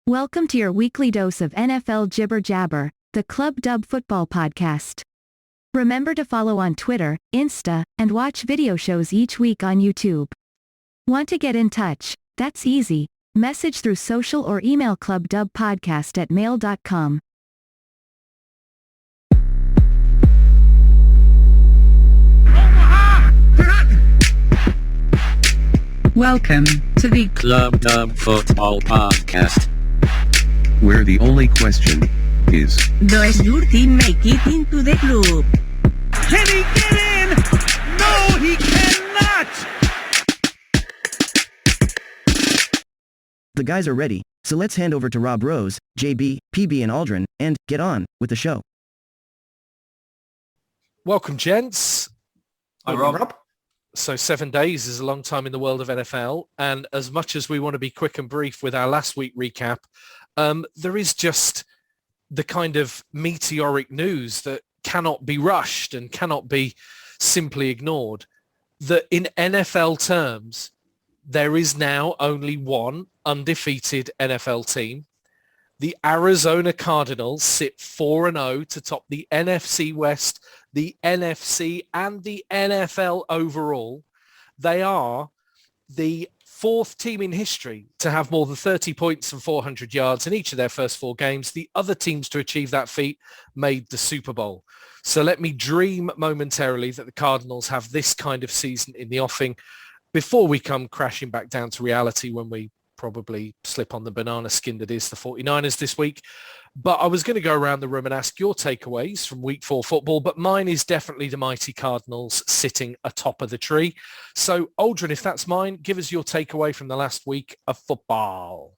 Welcome to your weekly dose of NFL Jibber Jabber, the Club Dub Football Podcast. Remember to follow on Twitter, Insta, and watch video shows each week on YouTube. Want to get in touch? That's easy. Message through social or email clubdubpodcast@mail.com. Welcome to the Club Dub Football Podcast, where the only question is, does your team make it into the club? Can he get in? No, he cannot! The guys are ready, so let's hand over to Rob Rose, JB, PB and Aldrin, and get on with the show. Welcome, gents. Hi, Rob. So 7 days is a long time in the world of NFL, and as much as we want to be quick and brief with our last week recap, there is just the kind of meteoric news that cannot be rushed and cannot be simply ignored. That in NFL terms, there is now only one undefeated NFL team. The Arizona Cardinals sit 4-0 to top the NFC West, the NFC, and the NFL overall. They are the fourth team in history to have more than 30 points and 400 yards in each of their first four games. The other teams to achieve that feat made the Super Bowl. So let me dream momentarily that the Cardinals have this kind of season in the offing before we come crashing back down to reality when we probably slip on the banana skin that is the 49ers this week. But I was going to go around the room and ask your takeaways from week 4 football, but mine is definitely the mighty Cardinals sitting atop of the tree. So Aldrin, if that's mine, give us your takeaway from the last week of football.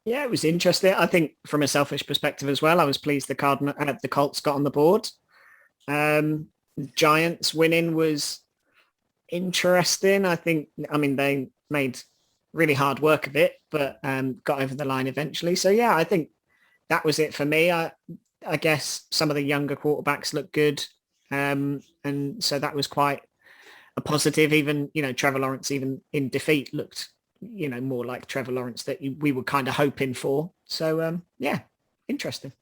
Yeah, it was interesting. I think from a selfish perspective as well, I was pleased the Colts got on the board. Giants winning was interesting. They made really hard work of it, but got over the line eventually. So yeah, I think that was it for me. I guess some of the younger quarterbacks look good. And so that was quite a positive. Even, Trevor Lawrence, even in defeat, looked, more like Trevor Lawrence that we were kind of hoping for. So yeah, interesting.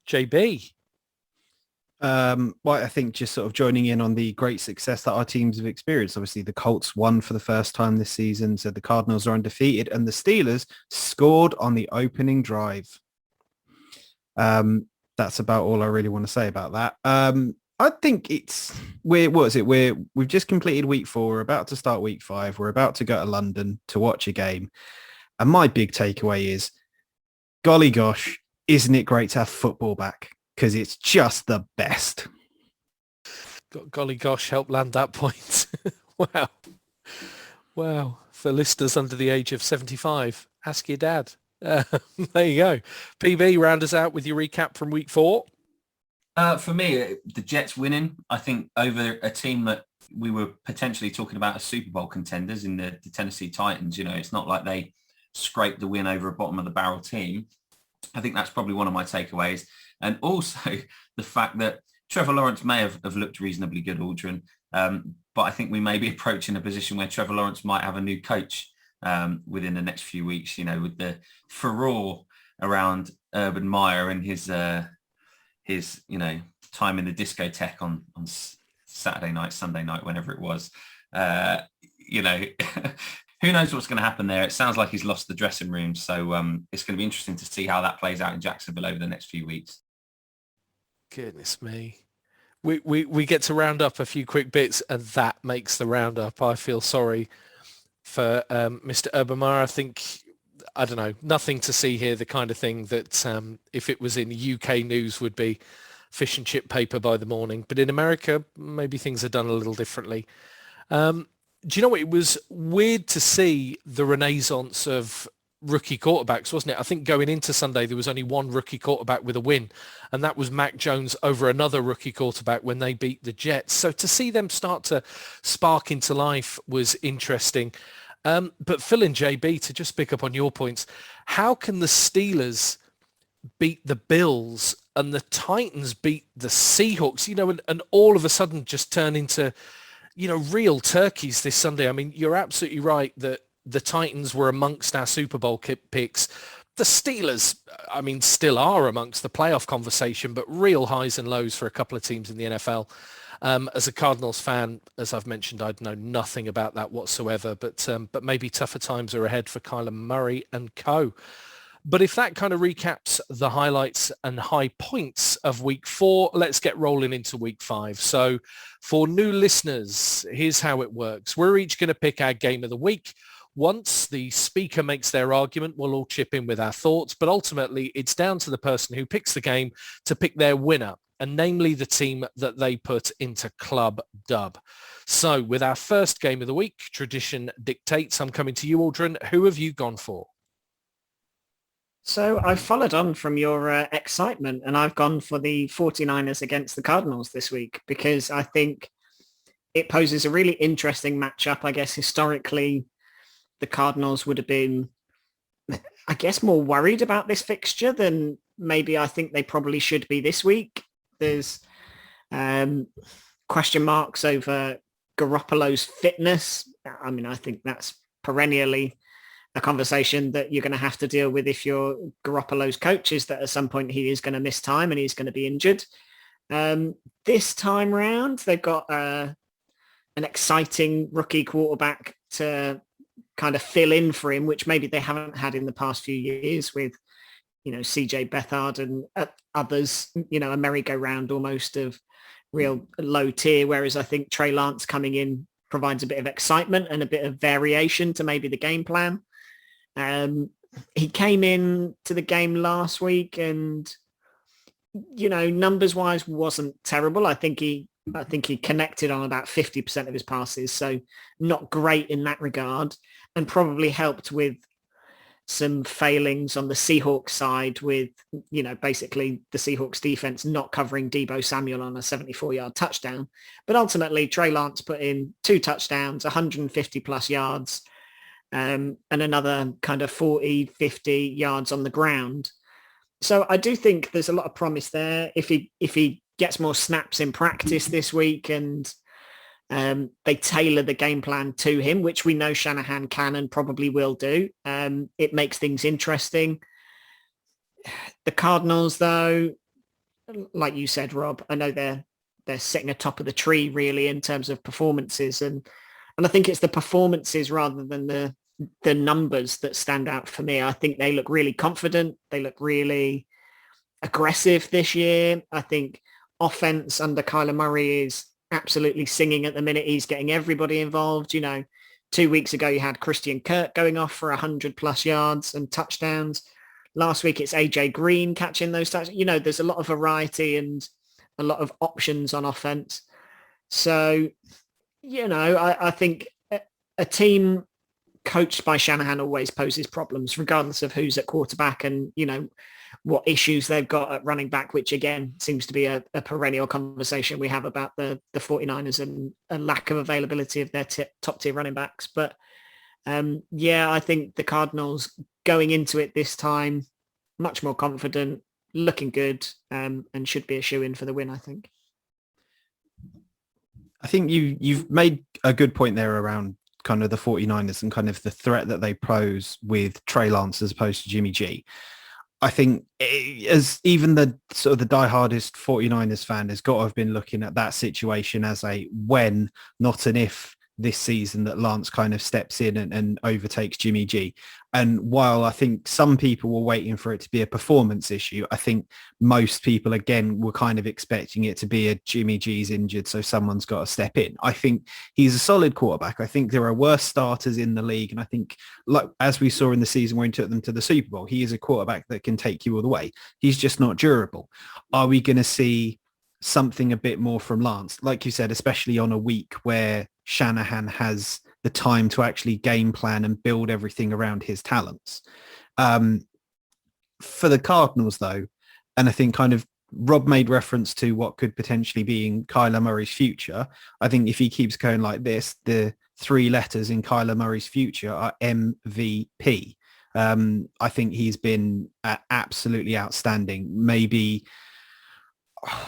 JB. Well, I think just sort of joining in on the great success that our teams have experienced. Obviously, the Colts won for the first time this season, so the Cardinals are undefeated, and the Steelers scored on the opening drive. That's about all I really want to say about that. I think we've just completed week 4. We're about to start week 5. We're about to go to London to watch a game. And my big takeaway is, golly gosh, isn't it great to have football back? Because it's just the best. Golly gosh, help land that point. Wow. For listeners under the age of 75, ask your dad. There you go. PB, round us out with your recap from week 4. For me, the Jets winning, I think, over a team that we were potentially talking about as Super Bowl contenders in the Tennessee Titans. It's not like they scraped the win over a bottom of the barrel team. I think that's probably one of my takeaways. And also the fact that Trevor Lawrence may have looked reasonably good, Aldrin, but I think we may be approaching a position where Trevor Lawrence might have a new coach within the next few weeks, with the furore around Urban Meyer and his time in the discotheque on Saturday night, Sunday night, whenever it was. Who knows what's going to happen there? It sounds like he's lost the dressing room. So it's going to be interesting to see how that plays out in Jacksonville over the next few weeks. Goodness me. We get to round up a few quick bits, and that makes the roundup. I feel sorry for Mr. Urban Meyer. I think, I don't know, nothing to see here, the kind of thing that if it was in UK news would be fish and chip paper by the morning. But in America, maybe things are done a little differently. Do you know what? It was weird to see the renaissance of rookie quarterbacks, wasn't it? I think going into Sunday, there was only one rookie quarterback with a win, and that was Mac Jones over another rookie quarterback when they beat the Jets. So to see them start to spark into life was interesting. But Phil and JB, to just pick up on your points, how can the Steelers beat the Bills and the Titans beat the Seahawks, and all of a sudden just turn into, real turkeys this Sunday? I mean, you're absolutely right that the Titans were amongst our Super Bowl picks. The Steelers, I mean, still are amongst the playoff conversation, but real highs and lows for a couple of teams in the NFL. As a Cardinals fan, as I've mentioned, I'd know nothing about that whatsoever, but maybe tougher times are ahead for Kyler Murray and co. But if that kind of recaps the highlights and high points of week 4, let's get rolling into week 5. So for new listeners, here's how it works. We're each going to pick our game of the week. Once the speaker makes their argument, we'll all chip in with our thoughts, but ultimately it's down to the person who picks the game to pick their winner, and namely the team that they put into Club Dub. So with our first game of the week, tradition dictates, I'm coming to you, Aldrin. Who have you gone for? So I followed on from your excitement, and I've gone for the 49ers against the Cardinals this week because I think it poses a really interesting matchup. I guess historically, the Cardinals would have been, I guess, more worried about this fixture than maybe I think they probably should be this week. There's question marks over Garoppolo's fitness. I mean, I think that's perennially a conversation that you're going to have to deal with if you're Garoppolo's coach, is that at some point he is going to miss time and he's going to be injured. This time round, they've got an exciting rookie quarterback to kind of fill in for him, which maybe they haven't had in the past few years with, CJ Beathard and others, a merry-go-round almost of real low tier. Whereas I think Trey Lance coming in provides a bit of excitement and a bit of variation to maybe the game plan. He came in to the game last week and, numbers wise wasn't terrible. I think he connected on about 50% of his passes. So not great in that regard, and probably helped with some failings on the Seahawks side with, basically the Seahawks defense not covering Deebo Samuel on a 74-yard touchdown. But ultimately, Trey Lance put in 2 touchdowns, 150 plus yards, and another kind of 40, 50 yards on the ground. So I do think there's a lot of promise there. If he gets more snaps in practice this week and they tailor the game plan to him, which we know Shanahan can and probably will do, it makes things interesting. The Cardinals, though, like you said, Rob, I know they're sitting atop of the tree really in terms of performances, and I think it's the performances rather than the numbers that stand out for me. I think they look really confident. They look really aggressive this year. I think offense under Kyler Murray is absolutely singing at the minute. He's getting everybody involved. 2 weeks ago, you had Christian Kirk going off for 100 plus yards and touchdowns. Last week, it's AJ Green catching those touchdowns. There's a lot of variety and a lot of options on offense. So, I think a team coached by Shanahan always poses problems, regardless of who's at quarterback and, what issues they've got at running back, which again seems to be a perennial conversation we have about the 49ers and a lack of availability of their top tier running backs. But I think the Cardinals going into it this time, much more confident, looking good, and should be a shoo-in for the win, I think. I think you've made a good point there around kind of the 49ers and kind of the threat that they pose with Trey Lance as opposed to Jimmy G. I think as even the sort of the diehardest 49ers fan has got to have been looking at that situation as a when, not an if, this season that Lance kind of steps in and overtakes Jimmy G. And while I think some people were waiting for it to be a performance issue, I think most people, again, were kind of expecting it to be a Jimmy G's injured, so someone's got to step in. I think he's a solid quarterback. I think there are worse starters in the league. And I think, like as we saw in the season where he took them to the Super Bowl, he is a quarterback that can take you all the way. He's just not durable. Are we going to see something a bit more from Lance? Like you said, especially on a week where Shanahan has the time to actually game plan and build everything around his talents. For the Cardinals, though, and I think kind of Rob made reference to what could potentially be in Kyler Murray's future. I think if he keeps going like this, the 3 letters in Kyler Murray's future are MVP. I think he's been absolutely outstanding. Maybe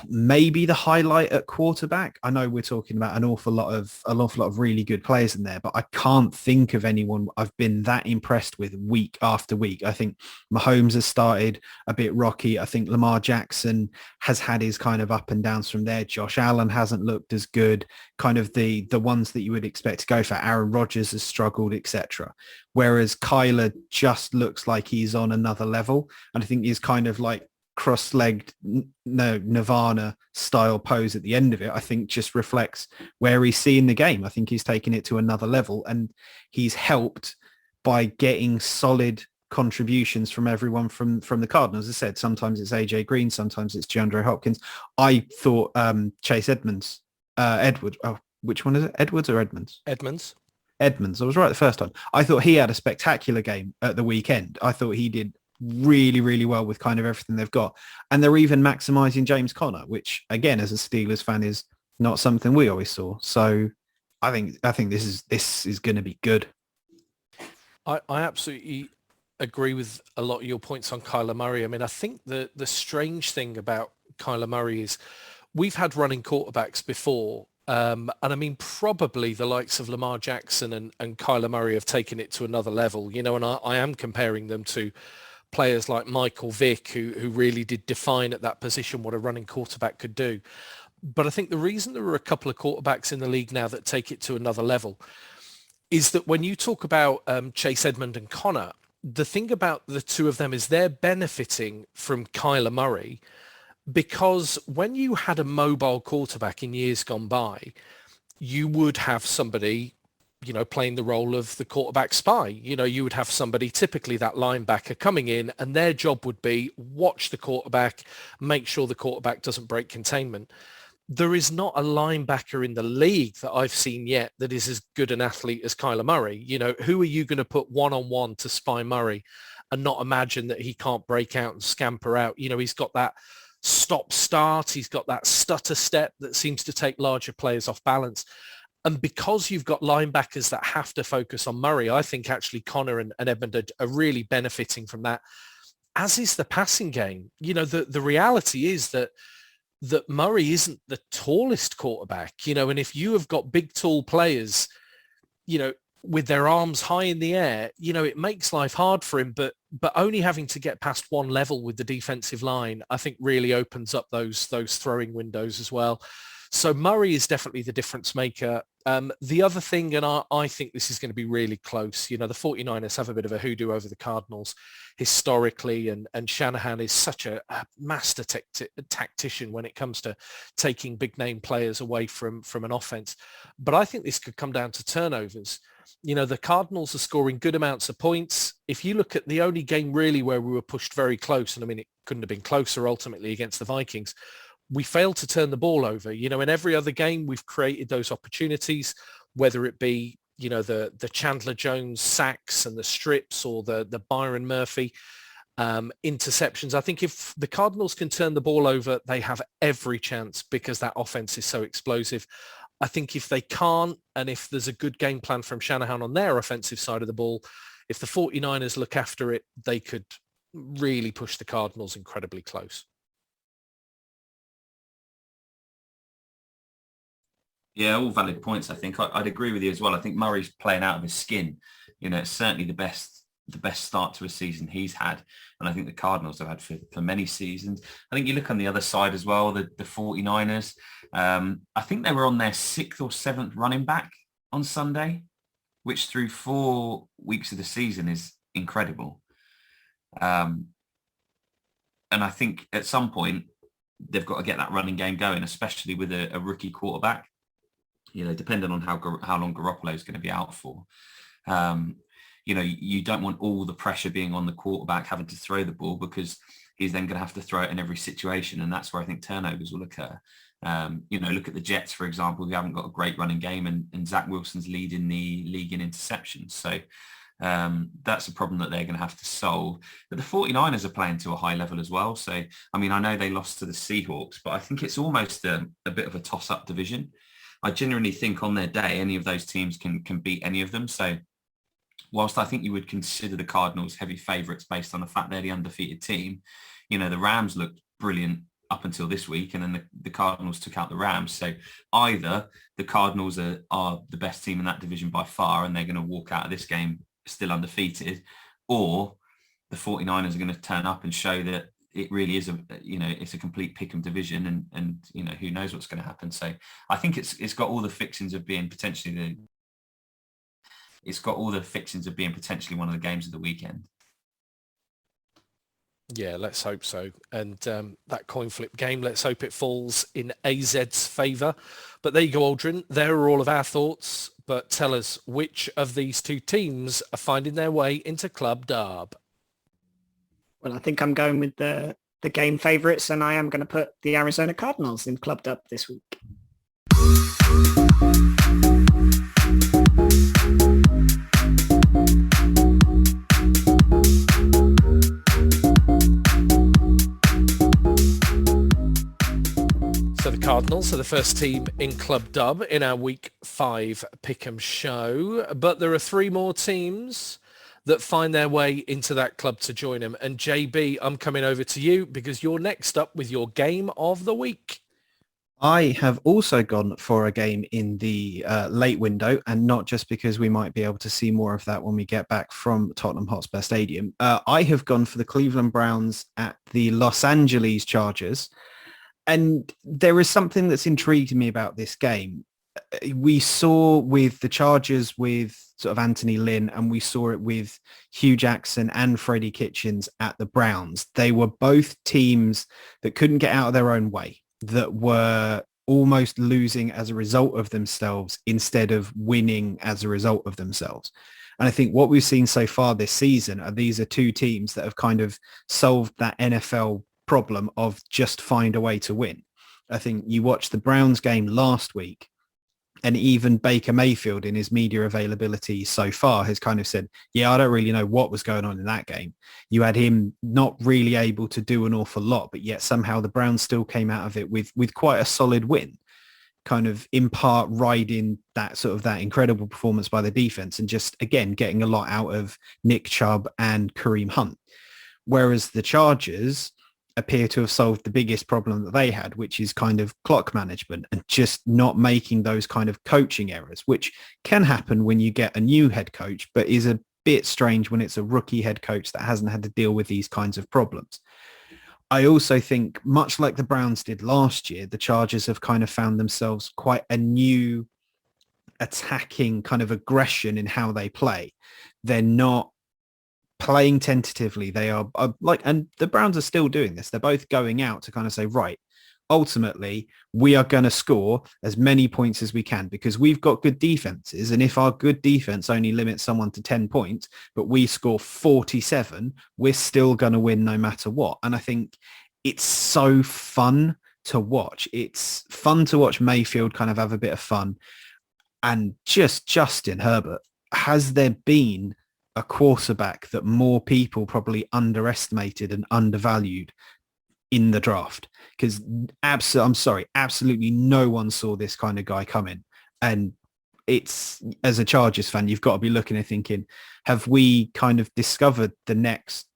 maybe the highlight at quarterback. I know we're talking about an awful lot of really good players in there, but I can't think of anyone I've been that impressed with week after week. I think Mahomes has started a bit rocky. I think Lamar Jackson has had his kind of up and downs from there. Josh Allen hasn't looked as good. Kind of the ones that you would expect to go for. Aaron Rodgers has struggled, etc. Whereas Kyler just looks like he's on another level. And I think he's kind of like cross-legged Nirvana style pose at the end of it, I think just reflects where he's seeing the game. I think he's taken it to another level, and he's helped by getting solid contributions from everyone from the Cardinals. As I said, sometimes it's AJ Green, sometimes it's DeAndre Hopkins. I thought Chase Edmonds, which one is it? Edwards or Edmonds? Edmonds. I was right the first time. I thought he had a spectacular game at the weekend. I thought he did really, really well with kind of everything they've got. And they're even maximizing James Conner, which again, as a Steelers fan, is not something we always saw. So I think this is going to be good. I absolutely agree with a lot of your points on Kyler Murray. I mean, I think the strange thing about Kyler Murray is we've had running quarterbacks before. And I mean, probably the likes of Lamar Jackson and Kyler Murray have taken it to another level, and I am comparing them to players like Michael Vick, who really did define at that position what a running quarterback could do. But I think the reason there are a couple of quarterbacks in the league now that take it to another level is that when you talk about Chase Edmond and Connor, the thing about the two of them is they're benefiting from Kyler Murray, because when you had a mobile quarterback in years gone by, you would have somebody playing the role of the quarterback spy. You would have somebody, typically that linebacker, coming in, and their job would be watch the quarterback, make sure the quarterback doesn't break containment. There is not a linebacker in the league that I've seen yet that is as good an athlete as Kyler Murray. Who are you going to put one-on-one to spy Murray and not imagine that he can't break out and scamper out? He's got that stop-start. He's got that stutter step that seems to take larger players off balance. And because you've got linebackers that have to focus on Murray, I think actually Connor and Edmond are really benefiting from that, as is the passing game. The reality is that Murray isn't the tallest quarterback, and if you have got big, tall players, with their arms high in the air, it makes life hard for him, but only having to get past one level with the defensive line, I think really opens up those throwing windows as well. So Murray is definitely the difference maker. The other thing, and I think this is going to be really close, the 49ers have a bit of a hoodoo over the Cardinals historically, and Shanahan is such a master tactician when it comes to taking big name players away from an offense. But I think this could come down to turnovers. The Cardinals are scoring good amounts of points. If you look at the only game really where we were pushed very close, and I mean, it couldn't have been closer ultimately against the Vikings, we failed to turn the ball over. In every other game, we've created those opportunities, whether it be, the Chandler Jones sacks and the strips, or the Byron Murphy interceptions. I think if the Cardinals can turn the ball over, they have every chance, because that offense is so explosive. I think if they can't, and if there's a good game plan from Shanahan on their offensive side of the ball, if the 49ers look after it, they could really push the Cardinals incredibly close. Yeah, all valid points. I think I'd agree with you as well. I think Murray's playing out of his skin. It's certainly the best start to a season he's had, and I think the Cardinals have had for many seasons. I think you look on the other side as well, the 49ers. I think they were on their 6th or 7th running back on Sunday, which through 4 weeks of the season is incredible. And I think at some point they've got to get that running game going, especially with a rookie quarterback. Depending on how long Garoppolo is going to be out for. You don't want all the pressure being on the quarterback having to throw the ball, because he's then going to have to throw it in every situation, and that's where I think turnovers will occur. Look at the Jets, for example, who haven't got a great running game, and Zach Wilson's leading the league in interceptions. So that's a problem that they're going to have to solve. But the 49ers are playing to a high level as well. So, I mean, I know they lost to the Seahawks, but I think it's almost a bit of a toss-up division. I genuinely think on their day, any of those teams can beat any of them. So whilst I think you would consider the Cardinals heavy favourites based on the fact they're the undefeated team, the Rams looked brilliant up until this week, and then the Cardinals took out the Rams. So either the Cardinals are the best team in that division by far, and they're going to walk out of this game still undefeated, or the 49ers are going to turn up and show that it really is it's a complete pick 'em division, and who knows what's going to happen. So I think it's got all the fixings of being potentially one of the games of the weekend. Yeah, let's hope so. And that coin flip game, let's hope it falls in AZ's favour. But there you go, Aldrin. There are all of our thoughts. But tell us, which of these two teams are finding their way into Club Derb? Well, I think I'm going with the game favourites, and I am going to put the Arizona Cardinals in Club Derb this week. So the Cardinals are the first team in Club Dub in our Week 5 Pick'em show. But there are 3 more teams that find their way into that club to join them. And JB, I'm coming over to you because you're next up with your game of the week. I have also gone for a game in the late window, and not just because we might be able to see more of that when we get back from Tottenham Hotspur Stadium. I have gone for the Cleveland Browns at the Los Angeles Chargers. And there is something that's intrigued me about this game. We saw with the Chargers with sort of Anthony Lynn, and we saw it with Hugh Jackson and Freddie Kitchens at the Browns. They were both teams that couldn't get out of their own way, that were almost losing as a result of themselves instead of winning as a result of themselves. And I think what we've seen so far this season are these are 2 teams that have kind of solved that NFL problem of just find a way to win. I think you watched the Browns game last week, and even Baker Mayfield in his media availability so far has kind of said, yeah, I don't really know what was going on in that game. You had him not really able to do an awful lot, but yet somehow the Browns still came out of it with quite a solid win, kind of in part riding that sort of that incredible performance by the defense and just, again, getting a lot out of Nick Chubb and Kareem Hunt. Whereas the Chargers appear to have solved the biggest problem that they had, which is kind of clock management and just not making those kind of coaching errors, which can happen when you get a new head coach, but is a bit strange when it's a rookie head coach that hasn't had to deal with these kinds of problems. I also think, much like the Browns did last year, the Chargers have kind of found themselves quite a new attacking kind of aggression in how they play. They're not playing tentatively. They are and the Browns are still doing this. They're both going out to kind of say, right, ultimately, we are going to score as many points as we can because we've got good defenses. And if our good defense only limits someone to 10 points, but we score 47, we're still going to win no matter what. And I think it's so fun to watch. It's fun to watch Mayfield kind of have a bit of fun. And just Justin Herbert, has there been a quarterback that more people probably underestimated and undervalued in the draft? Because absolutely no one saw this kind of guy coming. And it's, as a Chargers fan, you've got to be looking and thinking, have we kind of discovered the next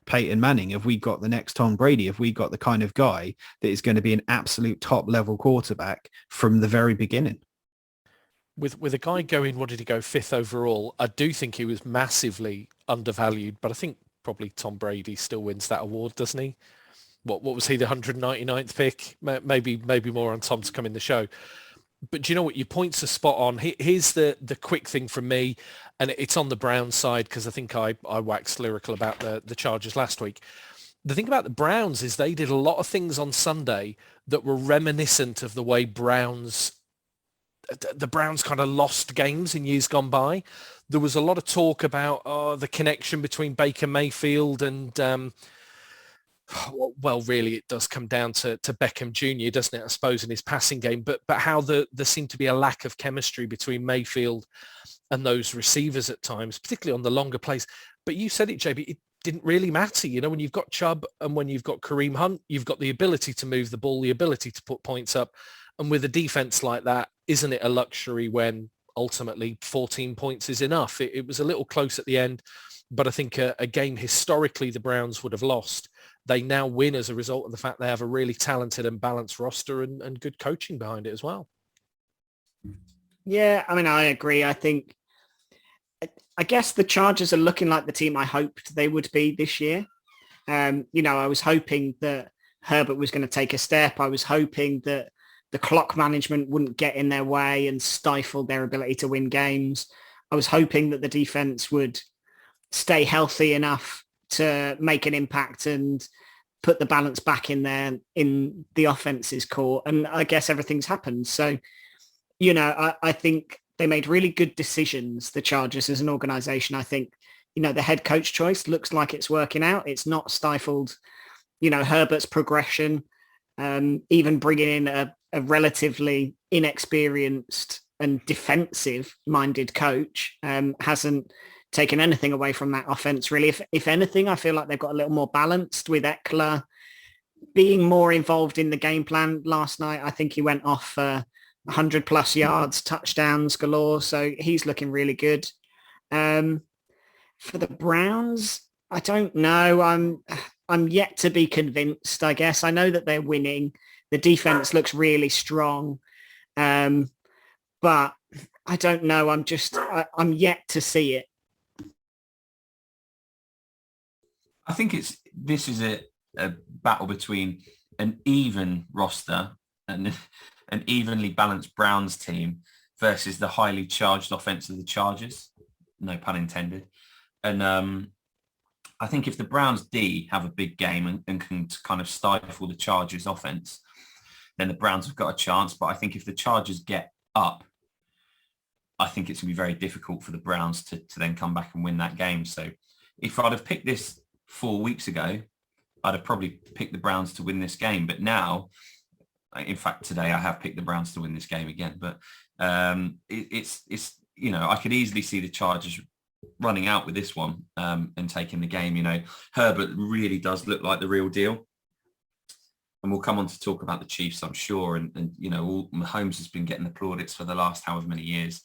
Peyton Manning? Have we got the next Tom Brady? Have we got the kind of guy that is going to be an absolute top level quarterback from the very beginning? With a guy going, what did he go, 5th overall? I do think he was massively undervalued, but I think probably Tom Brady still wins that award, doesn't he? What was he, the 199th pick? Maybe more on Tom to come in the show. But do you know what? Your points are spot on. Here's the quick thing from me, and it's on the Browns side because I think I waxed lyrical about the Chargers last week. The thing about the Browns is they did a lot of things on Sunday that were reminiscent of the way the Browns kind of lost games in years gone by. There was a lot of talk about the connection between Baker Mayfield and, well, really, it does come down to Beckham Jr., doesn't it, I suppose, in his passing game, but how there seemed to be a lack of chemistry between Mayfield and those receivers at times, particularly on the longer plays. But you said it, JB, it didn't really matter. You know, when you've got Chubb and when you've got Kareem Hunt, you've got the ability to move the ball, the ability to put points up. And with a defense like that, isn't it a luxury when ultimately 14 points is enough? It was a little close at the end, but I think a game historically the Browns would have lost. they now win as a result of the fact they have a really talented and balanced roster and good coaching behind it as well. Yeah, I mean, I agree. I guess the Chargers are looking like the team I hoped they would be this year. I was hoping that Herbert was going to take a step. I was hoping that the clock management wouldn't get in their way and stifle their ability to win games. I was hoping that the defense would stay healthy enough to make an impact and put the balance back in the offense's court. And I guess everything's happened. So, I think they made really good decisions, the Chargers as an organization. I think, the head coach choice looks like it's working out. It's not stifled, Herbert's progression. Even bringing in a relatively inexperienced and defensive-minded coach hasn't taken anything away from that offense, really. If anything, I feel like they've got a little more balanced with Eckler being more involved in the game plan last night. I think he went off 100 plus yards, touchdowns galore. So he's looking really good. For the Browns, I don't know. I'm yet to be convinced, I guess. I know that they're winning. The defense looks really strong. But I don't know. I'm yet to see it. I think this is a battle between an even roster and an evenly balanced Browns team versus the highly charged offense of the Chargers. No pun intended. And I think if the Browns D have a big game and can kind of stifle the Chargers offense, then the Browns have got a chance. But I think if the Chargers get up, I think it's going to be very difficult for the Browns to then come back and win that game. So if I'd have picked this 4 weeks ago, I'd have probably picked the Browns to win this game. But now, in fact, today I have picked the Browns to win this game again. But it's I could easily see the Chargers running out with this one and taking the game. Herbert really does look like the real deal. And we'll come on to talk about the Chiefs, I'm sure. And Mahomes has been getting the plaudits for the last however many years.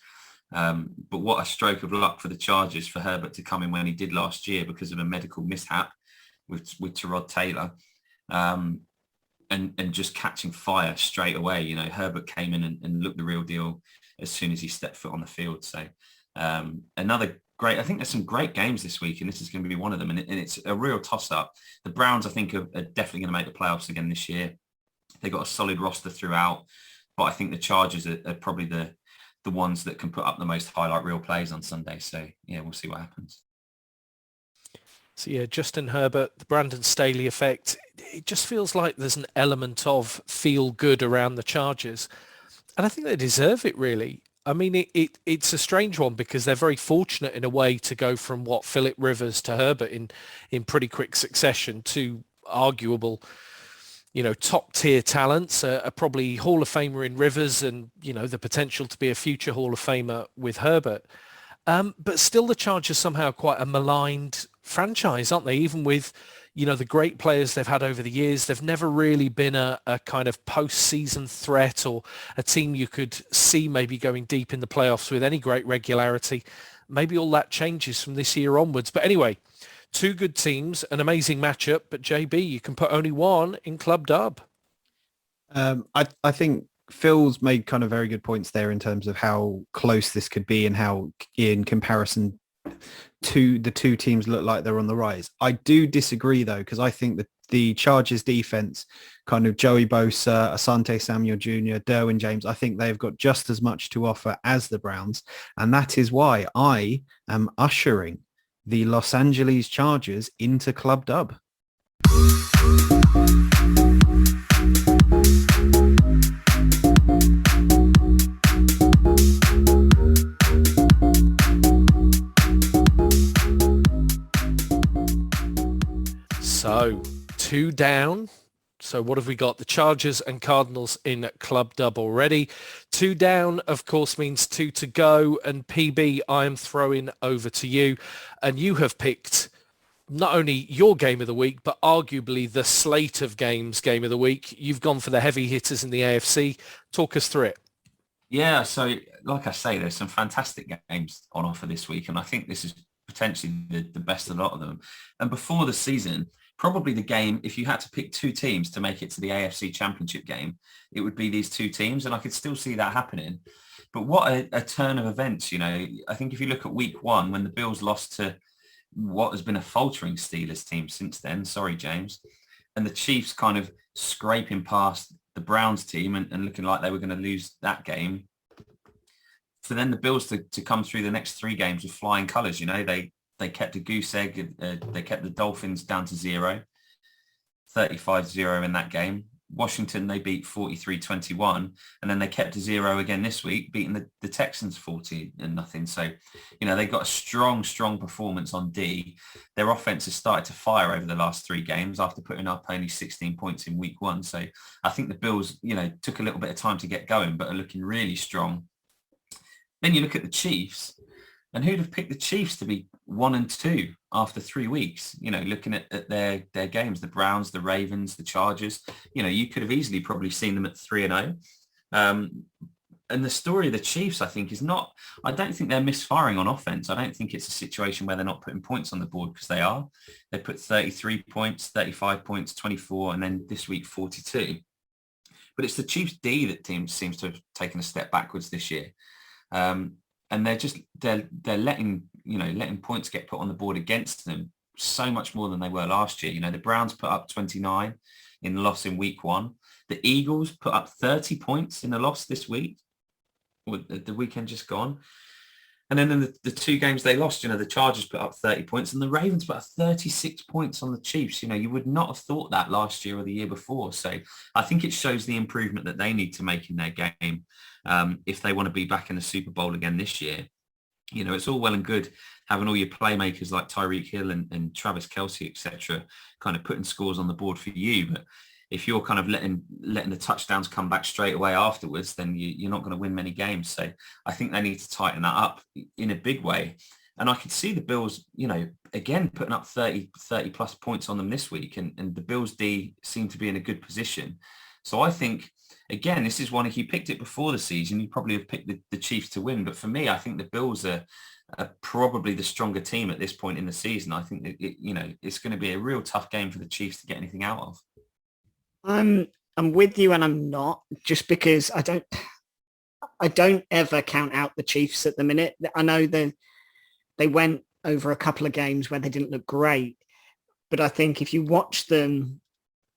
But what a stroke of luck for the Chargers for Herbert to come in when he did last year because of a medical mishap with Tyrod Taylor and just catching fire straight away. Herbert came in and looked the real deal as soon as he stepped foot on the field. So another great, I think there's some great games this week and this is going to be one of them. And it's a real toss-up. The Browns, I think, are definitely going to make the playoffs again this year. They've got a solid roster throughout, but I think the Chargers are probably the ones that can put up the most highlight reel plays on Sunday. So, yeah, we'll see what happens. So, yeah, Justin Herbert, the Brandon Staley effect, it just feels like there's an element of feel good around the Chargers. And I think they deserve it, really. I mean, it's a strange one because they're very fortunate in a way to go from Phillip Rivers to Herbert in pretty quick succession to arguable, top tier talents, are probably Hall of Famer in Rivers and, the potential to be a future Hall of Famer with Herbert. But still the Chargers somehow quite a maligned franchise, aren't they? Even with, the great players they've had over the years, they've never really been a kind of post-season threat or a team you could see maybe going deep in the playoffs with any great regularity. Maybe all that changes from this year onwards. But anyway, two good teams, an amazing matchup, but JB, you can put only one in Club Dub. I think Phil's made kind of very good points there in terms of how close this could be and how in comparison to the two teams look like they're on the rise. I do disagree though, because I think that the Chargers defense, kind of Joey Bosa, Asante Samuel Jr., Derwin James, I think they've got just as much to offer as the Browns. And that is why I am ushering the Los Angeles Chargers into Club Dub. So, 2 down. So what have we got? The Chargers and Cardinals in Club Dub already. 2 down, of course, means 2 to go. And PB, I am throwing over to you. And you have picked not only your game of the week, but arguably the slate of games game of the week. You've gone for the heavy hitters in the AFC. Talk us through it. Yeah, so like I say, there's some fantastic games on offer this week. And I think this is potentially the best of a lot of them. And before the season, probably the game, if you had to pick two teams to make it to the AFC Championship game, it would be these two teams, and I could still see that happening. But what a turn of events, I think if you look at week 1, when the Bills lost to what has been a faltering Steelers team since then, sorry, James, and the Chiefs kind of scraping past the Browns team and looking like they were going to lose that game, for then the Bills to come through the next 3 games with flying colours, they kept a goose egg. They kept the Dolphins down to 0, 35-0 in that game. Washington, they beat 43-21, and then they kept a 0 again this week, beating the Texans 40-0. So, they got a strong performance on D. Their offense has started to fire over the last 3 games after putting up only 16 points in week 1. So I think the Bills, took a little bit of time to get going, but are looking really strong. Then you look at the Chiefs, and who'd have picked the Chiefs to be 1-2 after 3 weeks? Looking at their games, the Browns, the Ravens, the Chargers, you could have easily probably seen them at 3-0. And the story of the Chiefs, I think, is not, I don't think they're misfiring on offense. I don't think it's a situation where they're not putting points on the board, because they are. They put 33 points, 35 points, 24, and then this week 42. But it's the Chiefs D that seems to have taken a step backwards this year. And they're letting points get put on the board against them so much more than they were last year. The Browns put up 29 in the loss in week 1. The Eagles put up 30 points in a loss this week, the weekend just gone. And then in the 2 games they lost, the Chargers put up 30 points and the Ravens put up 36 points on the Chiefs. You would not have thought that last year or the year before. So I think it shows the improvement that they need to make in their game if they want to be back in the Super Bowl again this year. It's all well and good having all your playmakers like Tyreek Hill and Travis Kelce, etc., kind of putting scores on the board for you. But if you're kind of letting the touchdowns come back straight away afterwards, then you're not going to win many games. So I think they need to tighten that up in a big way. And I could see the Bills, again, putting up 30 plus points on them this week. And the Bills D seem to be in a good position. So I think, again, this is one, if you picked it before the season, you probably have picked the Chiefs to win. But for me, I think the Bills are probably the stronger team at this point in the season. I think that it's going to be a real tough game for the Chiefs to get anything out of. I'm with you, and I'm not, just because I don't ever count out the Chiefs at the minute. I know they went over a couple of games where they didn't look great, but I think if you watch them,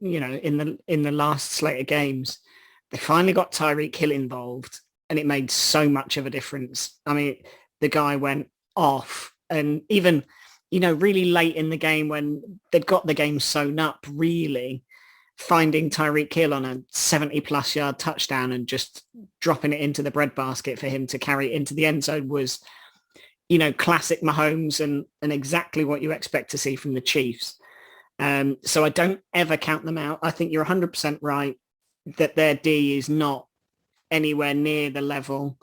in the last slate of games, they finally got Tyreek Hill involved, and it made so much of a difference. I mean, the guy went off, and even, really late in the game when they'd got the game sewn up, really, finding Tyreek Hill on a 70-plus yard touchdown and just dropping it into the breadbasket for him to carry it into the end zone was, classic Mahomes and exactly what you expect to see from the Chiefs. So I don't ever count them out. I think you're 100% right that their D is not anywhere near the level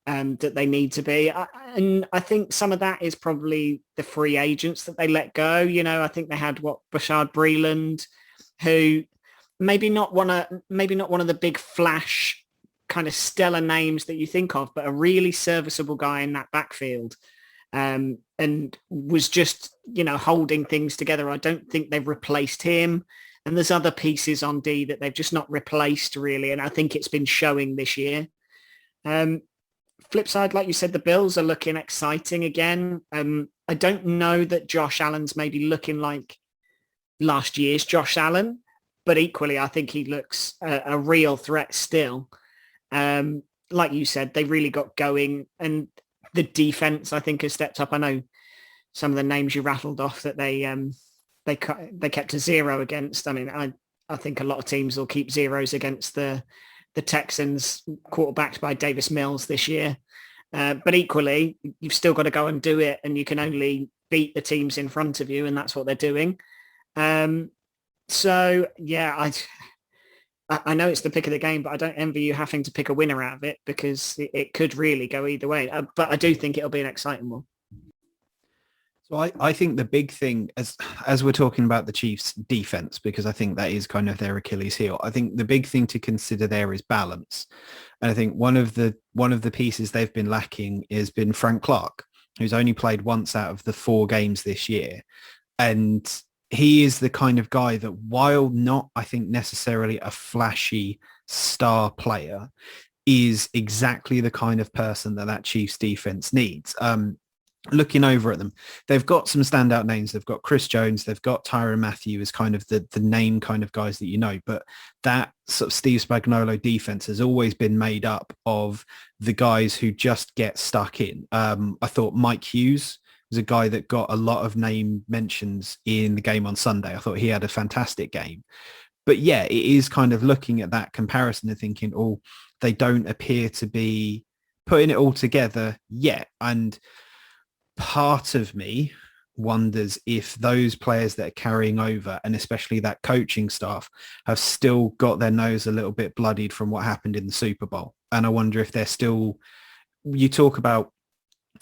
that they need to be. And I think some of that is probably the free agents that they let go. I think they had Bashard Breeland, who maybe not one of the big flash kind of stellar names that you think of, but a really serviceable guy in that backfield, and was just, holding things together. I don't think they've replaced him. And there's other pieces on D that they've just not replaced really. And I think it's been showing this year. Flip side, like you said, the Bills are looking exciting again. I don't know that Josh Allen's maybe looking like last year's Josh Allen, but equally, I think he looks a real threat still. Like you said, they really got going, and the defense, I think, has stepped up. I know some of the names you rattled off that they kept a 0 against. I mean, I think a lot of teams will keep zeros against the Texans, quarterbacked by Davis Mills this year. But equally, you've still got to go and do it, and you can only beat the teams in front of you, and that's what they're doing. So, yeah, I know it's the pick of the game, but I don't envy you having to pick a winner out of it, because it could really go either way. But I do think it'll be an exciting one. So I think the big thing, as we're talking about the Chiefs' defense, because I think that is kind of their Achilles heel, I think the big thing to consider there is balance. And I think one of the pieces they've been lacking has been Frank Clark, who's only played once out of the 4 games this year. And he is the kind of guy that, while not, I think, necessarily a flashy star player, is exactly the kind of person that Chiefs defense needs. Looking over at them, they've got some standout names. They've got Chris Jones, they've got Tyrann Mathieu as kind of the name kind of guys that you know, but that sort of Steve Spagnuolo defense has always been made up of the guys who just get stuck in. I thought Mike Hughes was a guy that got a lot of name mentions in the game on Sunday. I thought he had a fantastic game. But yeah, it is kind of looking at that comparison and thinking, oh, they don't appear to be putting it all together yet. And part of me wonders if those players that are carrying over, and especially that coaching staff, have still got their nose a little bit bloodied from what happened in the Super Bowl. And I wonder if they're still, you talk about,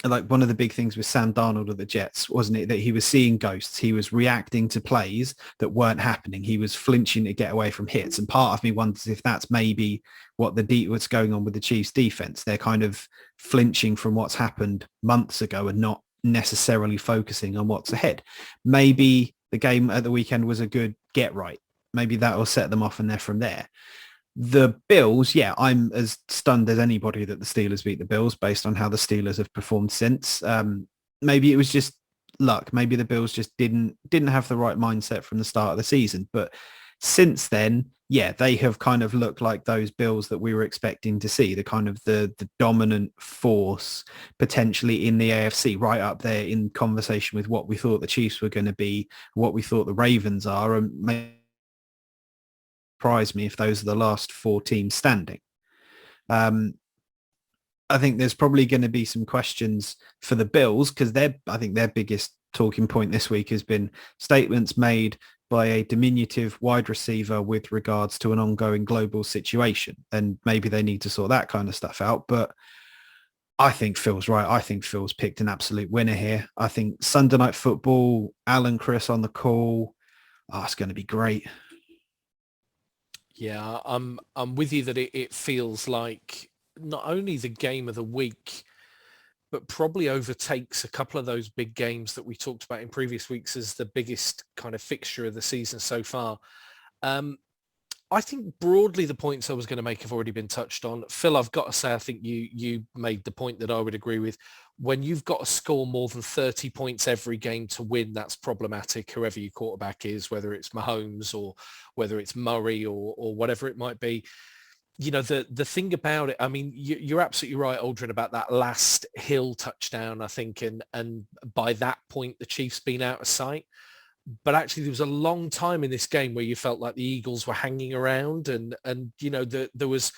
like, one of the big things with Sam Darnold of the Jets, wasn't it, that he was seeing ghosts? He was reacting to plays that weren't happening. He was flinching to get away from hits. And part of me wonders if that's maybe what's going on with the Chiefs defense. They're kind of flinching from what's happened months ago and not necessarily focusing on what's ahead. Maybe the game at the weekend was a good get right. Maybe that will set them off and they're from there. The Bills, yeah, I'm as stunned as anybody that the Steelers beat the Bills based on how the Steelers have performed since. Maybe it was just luck. Maybe the Bills just didn't have the right mindset from the start of the season. But since then, yeah, they have kind of looked like those Bills that we were expecting to see, the kind of the dominant force potentially in the AFC, right up there in conversation with what we thought the Chiefs were going to be, what we thought the Ravens are, and maybe surprise me if those are the last four teams standing. I think there's probably going to be some questions for the Bills because I think their biggest talking point this week has been statements made by a diminutive wide receiver with regards to an ongoing global situation. And maybe they need to sort that kind of stuff out. But I think Phil's right. I think Phil's picked an absolute winner here. I think Sunday Night Football, Alan Chris on the call. Oh, it's going to be great. Yeah, I'm with you that it feels like not only the game of the week, but probably overtakes a couple of those big games that we talked about in previous weeks as the biggest kind of fixture of the season so far. I think broadly the points I was going to make have already been touched on. Phil, I've got to say, I think you made the point that I would agree with. When you've got to score more than 30 points every game to win, that's problematic, whoever your quarterback is, whether it's Mahomes or whether it's Murray or whatever it might be. You know, the thing about it, I mean, you're absolutely right, Aldrin, about that last Hill touchdown, I think. And by that point, the Chiefs been out of sight. But actually, there was a long time in this game where you felt like the Eagles were hanging around and you know, there was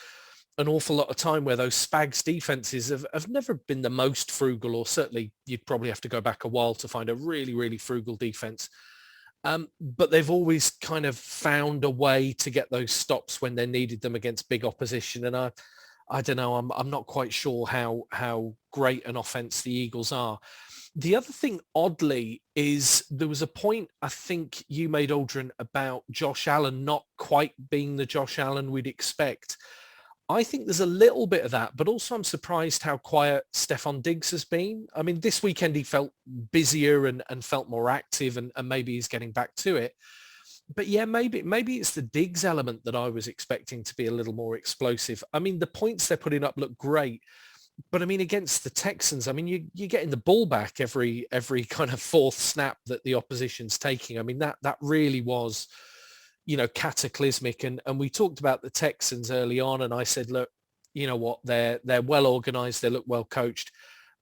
an awful lot of time where those Spags defenses have never been the most frugal, or certainly you'd probably have to go back a while to find a really, really frugal defense. But they've always kind of found a way to get those stops when they needed them against big opposition. And I don't know, I'm not quite sure how great an offense the Eagles are. The other thing, oddly, is there was a point I think you made, Aldrin, about Josh Allen not quite being the Josh Allen we'd expect. I think there's a little bit of that, but also I'm surprised how quiet Stephon Diggs has been. I mean, this weekend he felt busier and felt more active and maybe he's getting back to it. But yeah, maybe it's the Diggs element that I was expecting to be a little more explosive. I mean, the points they're putting up look great. But I mean, against the Texans, I mean, you're getting the ball back every kind of fourth snap that the opposition's taking. I mean, that really was, you know, cataclysmic. And we talked about the Texans early on, and I said, look, you know what, they're well organized, they look well coached,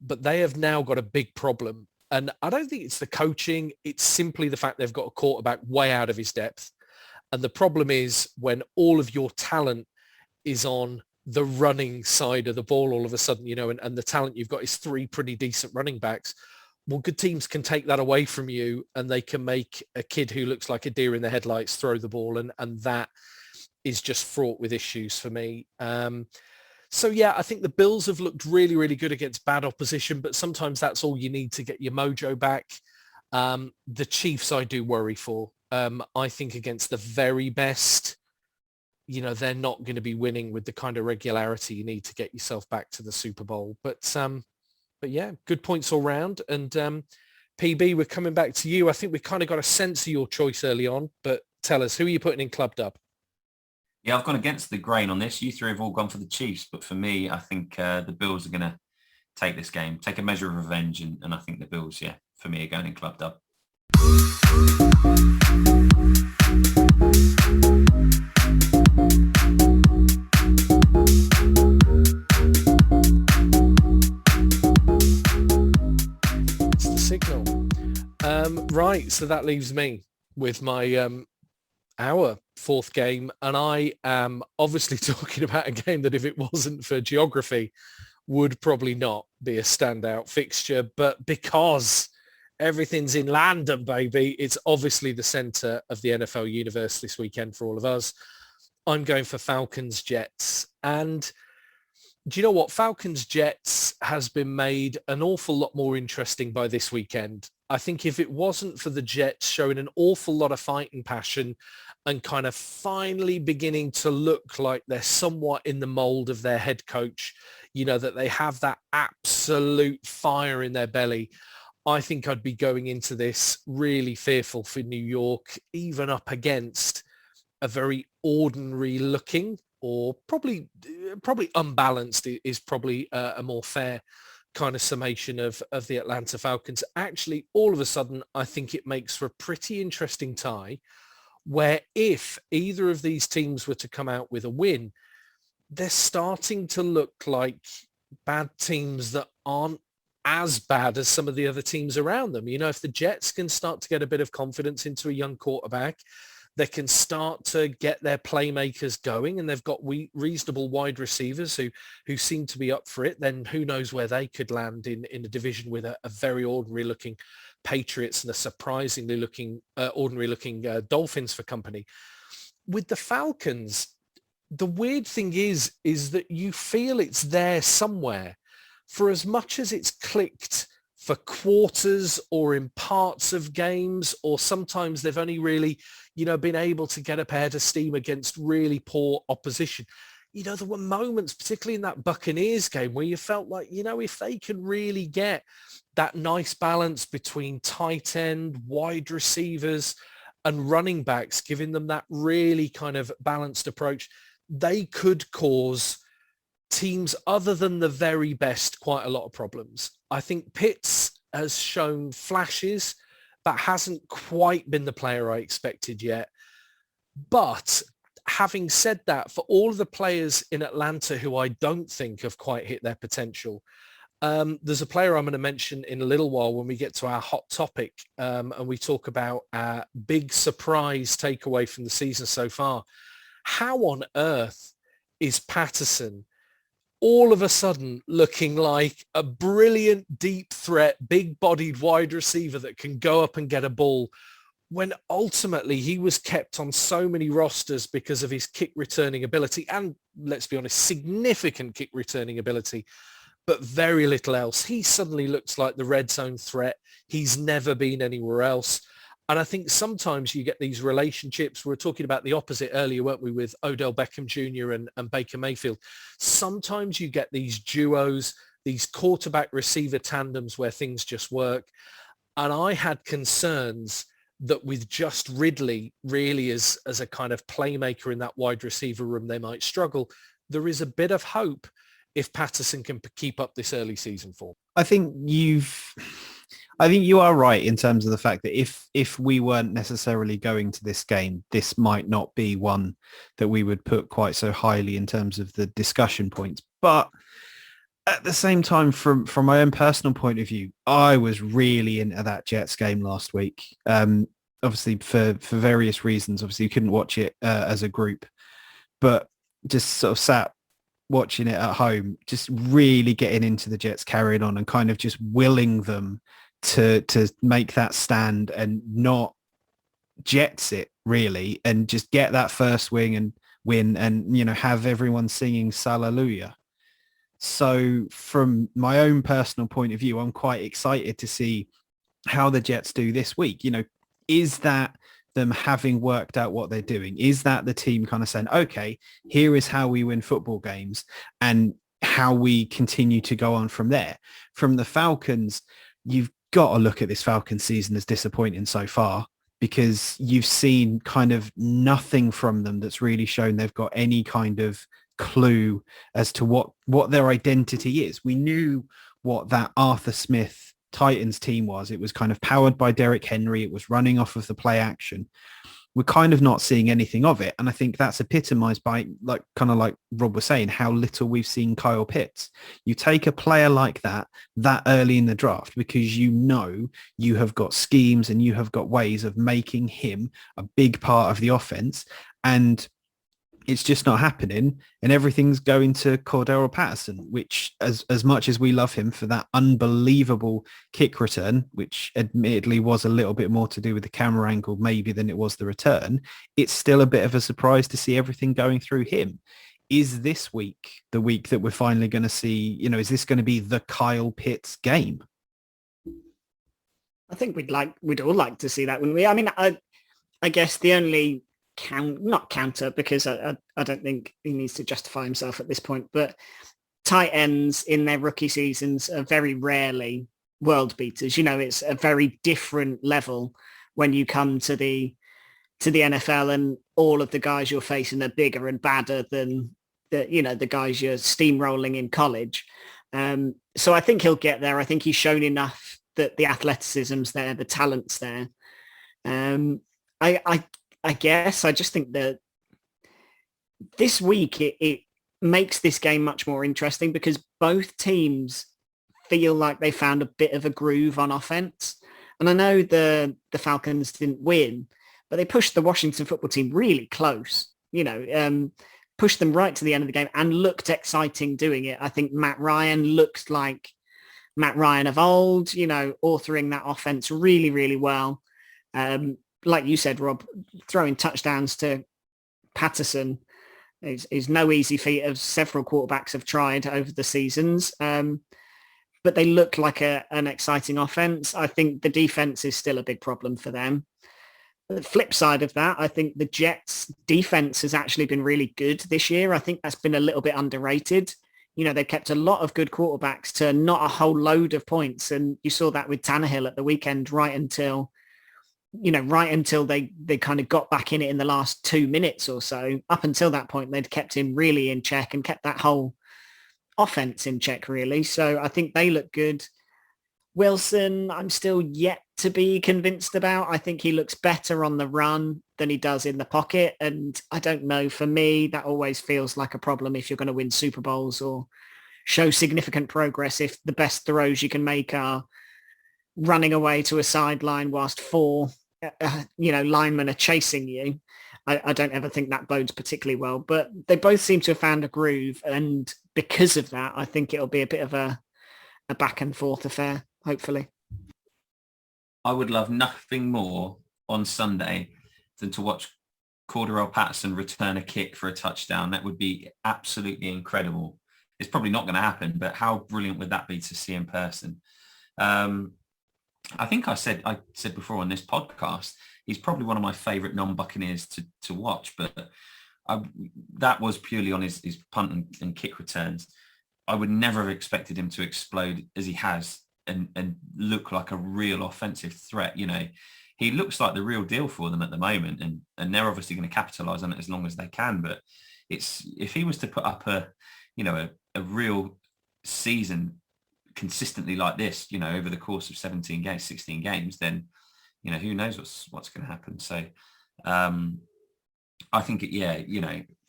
but they have now got a big problem. And I don't think it's the coaching, it's simply the fact they've got a quarterback way out of his depth. And the problem is when all of your talent is on the running side of the ball all of a sudden, you know, and the talent you've got is three pretty decent running backs. Well, good teams can take that away from you and they can make a kid who looks like a deer in the headlights throw the ball. And that is just fraught with issues for me. So yeah, I think the Bills have looked really, really good against bad opposition, but sometimes that's all you need to get your mojo back. The Chiefs I do worry for. I think against the very best, you know, they're not going to be winning with the kind of regularity you need to get yourself back to the Super Bowl. But yeah, good points all round. And PB, we're coming back to you. I think we kind of got a sense of your choice early on, but tell us, who are you putting in Club Dub? Yeah, I've gone against the grain on this. You three have all gone for the Chiefs, but for me, I think the Bills are going to take this game, take a measure of revenge, and I think the Bills, yeah, for me, are going in Club Dub. It's the signal. Right, so that leaves me with my our fourth game, and I am obviously talking about a game that if it wasn't for geography would probably not be a standout fixture, but because everything's in London, baby, it's obviously the centre of the NFL universe this weekend for all of us. I'm going for Falcons Jets, and do you know what? Falcons Jets has been made an awful lot more interesting by this weekend. I think if it wasn't for the Jets showing an awful lot of fighting passion and kind of finally beginning to look like they're somewhat in the mold of their head coach, you know, that they have that absolute fire in their belly, I think I'd be going into this really fearful for New York, even up against a very ordinary looking, or probably unbalanced is probably a more fair kind of summation of the Atlanta Falcons. Actually, all of a sudden, I think it makes for a pretty interesting tie where if either of these teams were to come out with a win, they're starting to look like bad teams that aren't as bad as some of the other teams around them. You know, if the Jets can start to get a bit of confidence into a young quarterback, they can start to get their playmakers going, and they've got reasonable wide receivers who seem to be up for it, then who knows where they could land in a division with a very ordinary looking Patriots and a surprisingly looking ordinary looking Dolphins for company. With the Falcons, the weird thing is that you feel it's there somewhere. For as much as it's clicked for quarters or in parts of games, or sometimes they've only really, you know, been able to get a pair of steam against really poor opposition. You know, there were moments, particularly in that Buccaneers game, where you felt like, you know, if they can really get that nice balance between tight end, wide receivers and running backs, giving them that really kind of balanced approach, they could cause teams other than the very best quite a lot of problems. I think Pitts has shown flashes, but hasn't quite been the player I expected yet. But having said that, for all of the players in Atlanta who I don't think have quite hit their potential, there's a player I'm going to mention in a little while when we get to our hot topic, and we talk about our big surprise takeaway from the season so far. How on earth is Patterson all of a sudden looking like a brilliant deep threat, big-bodied wide receiver that can go up and get a ball, when ultimately he was kept on so many rosters because of his kick returning ability and, let's be honest, significant kick returning ability, but very little else. He suddenly looks like the red zone threat. He's never been anywhere else. And I think sometimes you get these relationships. We were talking about the opposite earlier, weren't we, with Odell Beckham Jr. and Baker Mayfield. Sometimes you get these duos, these quarterback receiver tandems where things just work. And I had concerns that with just Ridley really as a kind of playmaker in that wide receiver room, they might struggle. There is a bit of hope if Patterson can keep up this early season form. I think you are right in terms of the fact that if we weren't necessarily going to this game, this might not be one that we would put quite so highly in terms of the discussion points. But at the same time, from my own personal point of view, I was really into that Jets game last week. Obviously, for various reasons. Obviously, you couldn't watch it as a group, but just sort of sat watching it at home, just really getting into the Jets carrying on and kind of just willing them to make that stand and not Jets it really, and just get that first wing and win and, you know, have everyone singing Hallelujah. So from my own personal point of view, I'm quite excited to see how the Jets do this week. You know, is that them having worked out what they're doing? Is that the team kind of saying, okay, here is how we win football games and how we continue to go on from there? From the Falcons, you've got to look at this Falcons season as disappointing so far, because you've seen kind of nothing from them that's really shown they've got any kind of clue as to what their identity is. We knew what that Arthur Smith Titans team was. It was kind of powered by Derrick Henry. It was running off of the play action. We're kind of not seeing anything of it. And I think that's epitomized by, like Rob was saying, how little we've seen Kyle Pitts. You take a player like that early in the draft because you know you have got schemes and you have got ways of making him a big part of the offense. And it's just not happening, and everything's going to Cordero Patterson, which as much as we love him for that unbelievable kick return, which admittedly was a little bit more to do with the camera angle maybe than it was the return, it's still a bit of a surprise to see everything going through him. Is this week the week that we're finally going to see, is this going to be the Kyle Pitts game? I think we'd all like to see that, wouldn't we? I mean, I guess the only not counter, because I don't think he needs to justify himself at this point, but tight ends in their rookie seasons are very rarely world beaters. It's a very different level when you come to the NFL, and all of the guys you're facing are bigger and badder than the guys you're steamrolling in college. So I think he'll get there. I think he's shown enough that the athleticism's there, the talent's there. I guess I just think that this week it makes this game much more interesting because both teams feel like they found a bit of a groove on offense. And I know the Falcons didn't win, but they pushed the Washington football team really close, pushed them right to the end of the game and looked exciting doing it. I think Matt Ryan looked like Matt Ryan of old, authoring that offense really, really well. Like you said, Rob, throwing touchdowns to Patterson is no easy feat, as several quarterbacks have tried over the seasons. But they look like an exciting offense. I think the defense is still a big problem for them. The flip side of that, I think the Jets defense has actually been really good this year. I think that's been a little bit underrated. They've kept a lot of good quarterbacks to not a whole load of points. And you saw that with Tannehill at the weekend, right until they kind of got back in it in the last 2 minutes or so. Up until that point, they'd kept him really in check and kept that whole offense in check, really. So I think they look good. Wilson, I'm still yet to be convinced about. I think he looks better on the run than he does in the pocket. And I don't know, for me, that always feels like a problem if you're going to win Super Bowls or show significant progress, if the best throws you can make are running away to a sideline whilst four linemen are chasing you. I don't ever think that bodes particularly well, but they both seem to have found a groove. And because of that, I think it'll be a bit of a back and forth affair, hopefully. I would love nothing more on Sunday than to watch Cordero Patterson return a kick for a touchdown. That would be absolutely incredible. It's probably not going to happen, but how brilliant would that be to see in person? I think I said before on this podcast, he's probably one of my favourite non-Buccaneers to watch, but that was purely on his punt and kick returns. I would never have expected him to explode as he has and look like a real offensive threat. He looks like the real deal for them at the moment, and they're obviously going to capitalise on it as long as they can. But if he was to put up a real season consistently like this, over the course of 16 games, then, who knows what's going to happen. So I think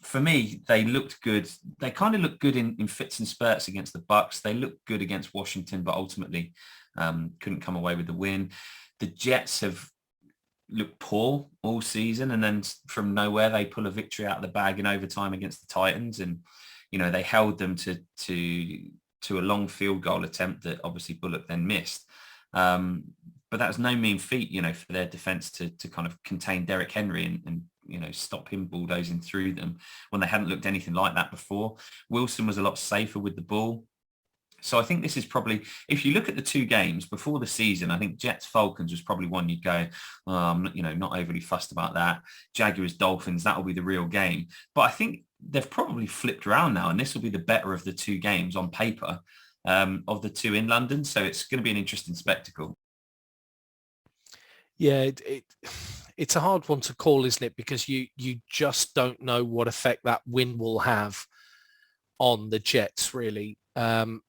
for me, they looked good. They kind of looked good in fits and spurts against the Bucs. They looked good against Washington, but ultimately couldn't come away with the win. The Jets have looked poor all season, and then from nowhere they pull a victory out of the bag in overtime against the Titans, and they held them to a long field goal attempt that obviously Bullock then missed. But that's no mean feat, for their defense to kind of contain Derrick Henry and stop him bulldozing through them when they hadn't looked anything like that before. Wilson was a lot safer with the ball. So I think this is probably, if you look at the two games before the season, I think Jets Falcons was probably one you'd go, not overly fussed about that. Jaguars Dolphins, that'll be the real game. But I think they've probably flipped around now, and this will be the better of the two games on paper, of the two in London. So it's going to be an interesting spectacle. Yeah, it's a hard one to call, isn't it? Because you just don't know what effect that win will have on the Jets, really.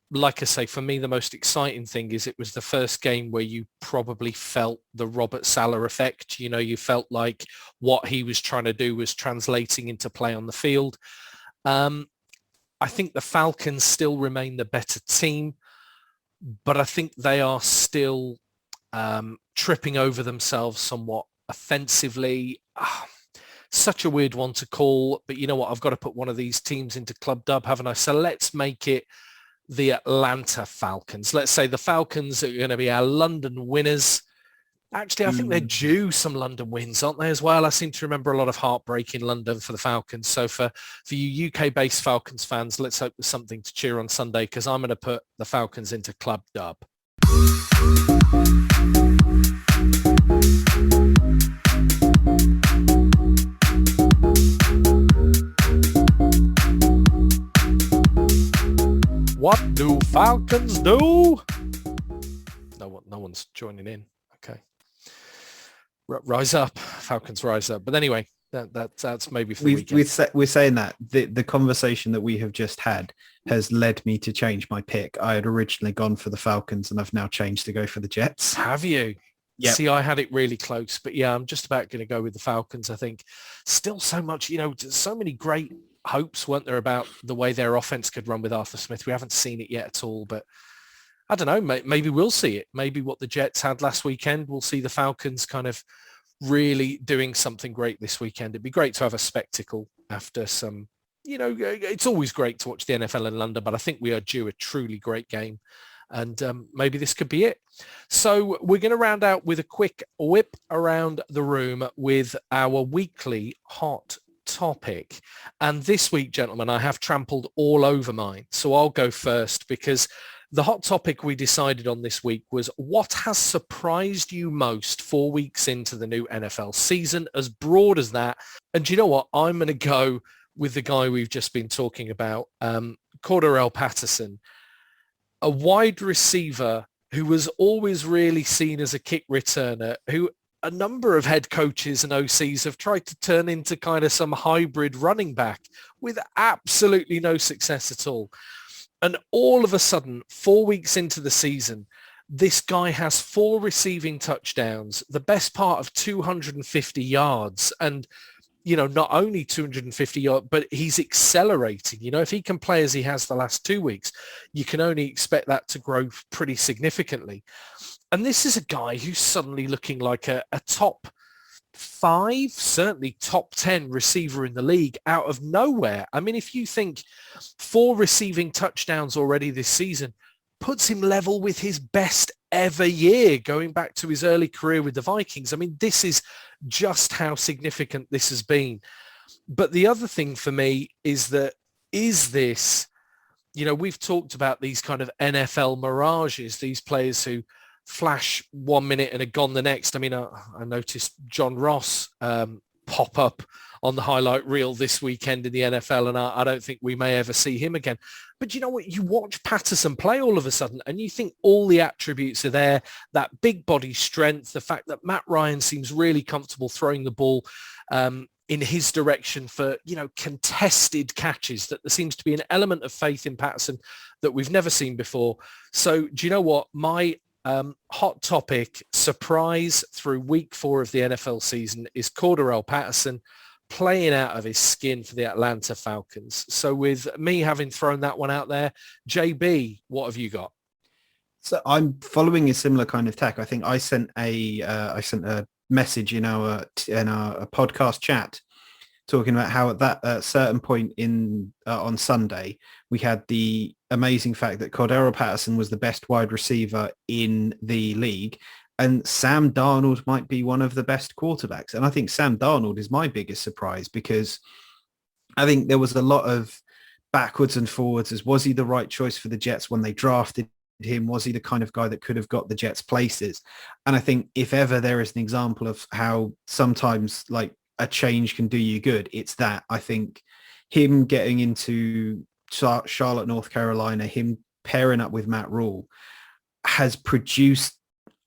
Like I say, for me, the most exciting thing is it was the first game where you probably felt the Robert Saleh effect. You know, you felt like what he was trying to do was translating into play on the field. I think the Falcons still remain the better team, but I think they are still tripping over themselves somewhat offensively. Such a weird one to call, but you know what? I've got to put one of these teams into Club Dub, haven't I? So let's make it the Atlanta Falcons. Let's say the Falcons are going to be our London winners. Actually, I think they're due some London wins, aren't they, as well? I seem to remember a lot of heartbreak in London for the Falcons. So for you UK-based Falcons fans, let's hope there's something to cheer on Sunday, because I'm going to put the Falcons into Club Dub. What do Falcons do? No one's joining in. Okay. Rise up. Falcons rise up. But anyway, that's maybe for the weekend. We're saying that the conversation that we have just had has led me to change my pick. I had originally gone for the Falcons and I've now changed to go for the Jets. Have you? Yeah. See, I had it really close, but yeah, I'm just about going to go with the Falcons. I think still so much, so many great hopes, weren't there, about the way their offense could run with Arthur Smith. We haven't seen it yet at all, but I don't know, maybe we'll see it. Maybe what the Jets had last weekend, we'll see the Falcons kind of really doing something great this weekend. It'd be great to have a spectacle after some, it's always great to watch the NFL in London, but I think we are due a truly great game. And maybe this could be it. So we're going to round out with a quick whip around the room with our weekly hot topic. And this week, gentlemen, I have trampled all over mine. So I'll go first, because the hot topic we decided on this week was what has surprised you most 4 weeks into the new NFL season, as broad as that. And do you know what? I'm going to go with the guy we've just been talking about, Cordarrelle Patterson, a wide receiver who was always really seen as a kick returner, who a number of head coaches and OCs have tried to turn into kind of some hybrid running back with absolutely no success at all. And all of a sudden, 4 weeks into the season, this guy has 4 receiving touchdowns, the best part of 250 yards. And, not only 250 yards, but he's accelerating. If he can play as he has the last 2 weeks, you can only expect that to grow pretty significantly. And this is a guy who's suddenly looking like a top 5, certainly top 10 receiver in the league out of nowhere. I mean, if you think 4 receiving touchdowns already this season puts him level with his best ever year going back to his early career with the Vikings. I mean, this is just how significant this has been. But the other thing for me is this, we've talked about these kind of NFL mirages, these players who flash 1 minute and are gone the next. I mean, I noticed John Ross pop up on the highlight reel this weekend in the NFL, and I don't think we may ever see him again. But you know what? You watch Patterson play all of a sudden, and you think all the attributes are there, that big body strength, the fact that Matt Ryan seems really comfortable throwing the ball in his direction for, contested catches, that there seems to be an element of faith in Patterson that we've never seen before. So do you know what? My hot topic surprise through week 4 of the NFL season is Cordarrelle Patterson playing out of his skin for the Atlanta Falcons. So with me having thrown that one out there, JB, what have you got? So I'm following a similar kind of tack. I think I sent a message in our podcast chat talking about how at that certain point on Sunday, we had the amazing fact that Cordarrelle Patterson was the best wide receiver in the league, and Sam Darnold might be one of the best quarterbacks. And I think Sam Darnold is my biggest surprise, because I think there was a lot of backwards and forwards as was he the right choice for the Jets when they drafted him? Was he the kind of guy that could have got the Jets places? And I think if ever there is an example of how sometimes like a change can do you good, it's that. I think him getting into Charlotte, North Carolina, him pairing up with Matt Rule has produced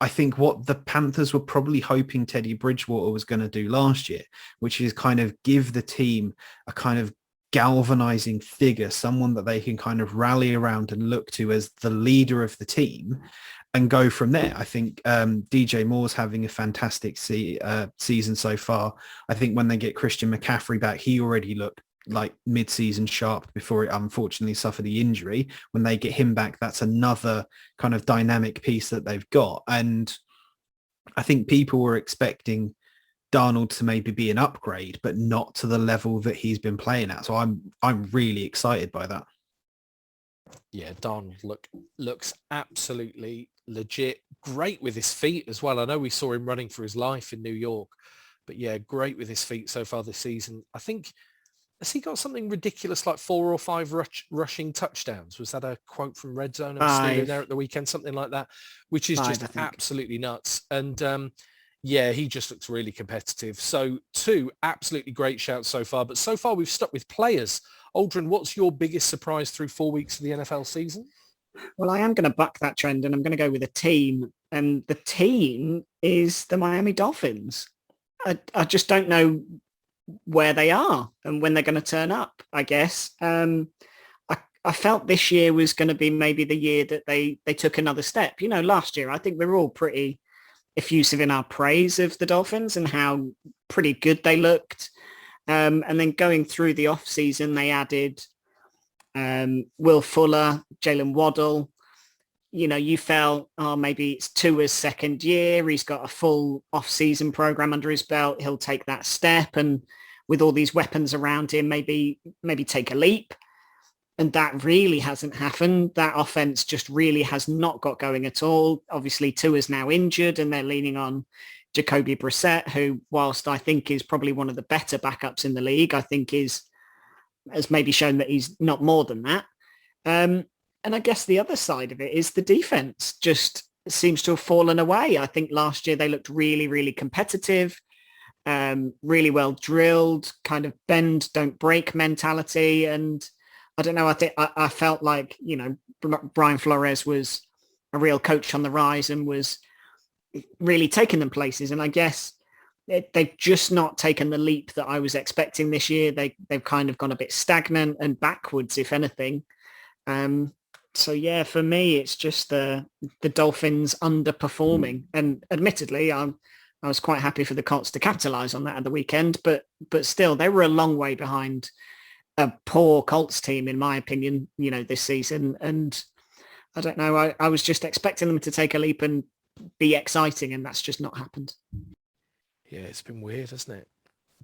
I think what the Panthers were probably hoping Teddy Bridgewater was going to do last year, which is kind of give the team a kind of galvanizing figure, someone that they can kind of rally around and look to as the leader of the team and go from there. I think DJ Moore's having a fantastic season so far. I think when they get Christian McCaffrey back, he already looked like mid-season sharp before it unfortunately suffered the injury. When they get him back, that's another kind of dynamic piece that they've got. And I think people were expecting Darnold to maybe be an upgrade, but not to the level that he's been playing at. So I'm really excited by that. Yeah, Darnold looks absolutely legit. Great with his feet as well. I know we saw him running for his life in New York, but yeah, great with his feet so far this season. I think, has he got something ridiculous like 4 or 5 rushing touchdowns? Was that a quote from Red Zone? I was still in there at the weekend, something like that, which is just absolutely nuts. And yeah, he just looks really competitive. So 2 absolutely great shouts so far. But so far we've stuck with players. Aldrin, what's your biggest surprise through 4 weeks of the NFL season? Well, I am going to buck that trend and I'm going to go with a team. And the team is the Miami Dolphins. I just don't know where they are and when they're going to turn up, I guess. I felt this year was going to be maybe the year that they took another step. You know, last year, I think we were all pretty effusive in our praise of the Dolphins and how pretty good they looked. And then going through the off season, they added Will Fuller, Jalen Waddle. You know, you felt, oh, maybe it's Tua's second year. He's got a full off-season program under his belt. He'll take that step and with all these weapons around him, maybe take a leap. And that really hasn't happened. That offense just really has not got going at all. Obviously, Tua's now injured and they're leaning on Jacoby Brissett, who, whilst I think is probably one of the better backups in the league, I think has maybe shown that he's not more than that. And I guess the other side of it is the defense just seems to have fallen away. I think last year they looked really, really competitive, really well drilled, kind of bend, don't break mentality. And I don't know, I felt like, you know, Brian Flores was a real coach on the rise and was really taking them places. And I guess they've just not taken the leap that I was expecting this year. They've kind of gone a bit stagnant and backwards, if anything. So yeah, for me, it's just the Dolphins underperforming. And admittedly, I was quite happy for the Colts to capitalize on that at the weekend, but still, they were a long way behind a poor Colts team, in my opinion, you know, this season. And I don't know, I was just expecting them to take a leap and be exciting, and that's just not happened. Yeah, it's been weird, hasn't it?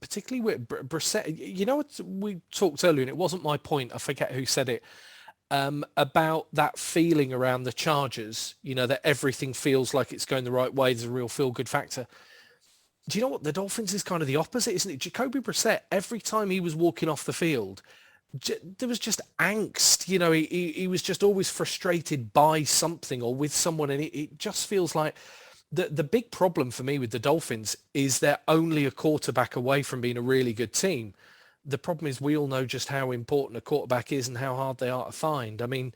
Particularly with Brissett. You know what we talked earlier, and it wasn't my point, I forget who said it, about that feeling around the Chargers, you know, that everything feels like it's going the right way. There's a real feel-good factor. Do you know what? The Dolphins is kind of the opposite, isn't it? Jacoby Brissett, every time he was walking off the field, there was just angst. You know, he was just always frustrated by something or with someone, and it just feels like the big problem for me with the Dolphins is they're only a quarterback away from being a really good team. The problem is we all know just how important a quarterback is and how hard they are to find. I mean,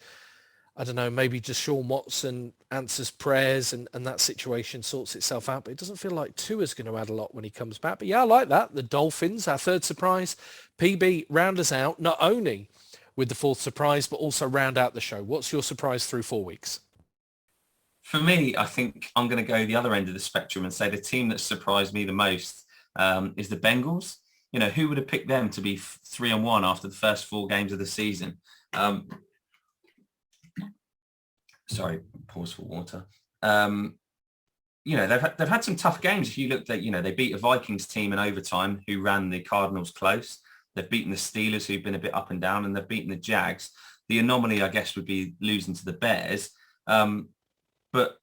I don't know, maybe just Deshaun Watson answers prayers and that situation sorts itself out, but it doesn't feel like Tua's going to add a lot when he comes back. But yeah, I like that. The Dolphins, our third surprise. PB, round us out, not only with the fourth surprise, but also round out the show. What's your surprise through 4 weeks? For me, I think I'm going to go the other end of the spectrum and say the team that surprised me the most is the Bengals. You know, who would have picked them to be 3-1 after the first 4 games of the season? Sorry, pause for water. You know, they've had some tough games. If you looked at, you know, they beat a Vikings team in overtime who ran the Cardinals close. They've beaten the Steelers, who've been a bit up and down, and they've beaten the Jags. The anomaly, I guess, would be losing to the Bears. But,